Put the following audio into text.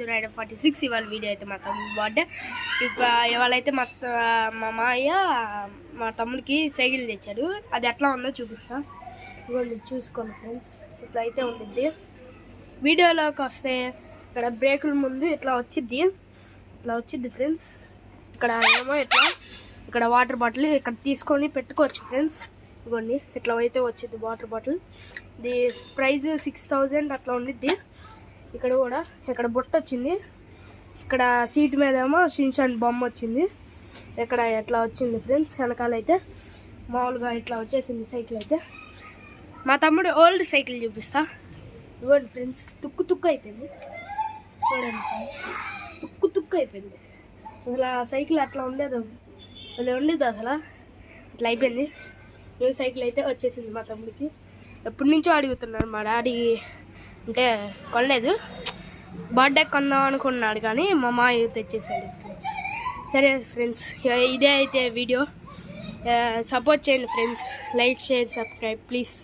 946 ఇవాళ వీడియో అయితే మా తమ్ముడు బర్త్డే. ఇవాళైతే మా మామయ్య మా తమ్ముడికి సైకిల్ తెచ్చాడు. అది ఎట్లా ఉందో చూపిస్తా, ఇవ్వండి చూసుకోండి ఫ్రెండ్స్. ఇట్లా అయితే ఉంటుంది. వీడియోలోకి వస్తే ఇక్కడ బ్రేకుల ముందు ఇట్లా వచ్చింది ఫ్రెండ్స్. ఇక్కడ ఏమో ఇక్కడ వాటర్ బాటిల్ ఇక్కడ తీసుకొని పెట్టుకోవచ్చు ఫ్రెండ్స్. ఇవ్వండి ఇట్లా అయితే వచ్చింది వాటర్ బాటిల్. ఇది ప్రైస్ 6000 అట్లా ఉండిద్ది. ఇక్కడ కూడా ఇక్కడ బుట్ట వచ్చింది. ఇక్కడ సీట్ మీద ఏమో షిన్షాన్ బొమ్మ వచ్చింది. ఇక్కడ ఎట్లా వచ్చింది ఫ్రెండ్స్. వెనకాలైతే మామూలుగా ఇట్లా వచ్చేసింది సైకిల్ అయితే. మా తమ్ముడు ఓల్డ్ సైకిల్ చూపిస్తా. ఇవ్వండి ఫ్రెండ్స్, తుక్కు అయిపోయింది చూడండి ఫ్రెండ్స్. తుక్కు అయిపోయింది. అసలు ఆ సైకిల్ అట్లా ఉండేది అసలు అట్లా అయిపోయింది. న్యూ సైకిల్ అయితే వచ్చేసింది మా తమ్ముడికి. ఎప్పటి నుంచో అడుగుతున్నాడు మా డాడీ, అంటే కొనలేదు, బర్త్డే కొందాం అనుకున్నాడు కానీ మా మామయ్య తెచ్చేసాడు ఫ్రెండ్స్. సరే ఫ్రెండ్స్, ఇదే అయితే వీడియో. సపోర్ట్ చేయండి friends. Like, share, subscribe please.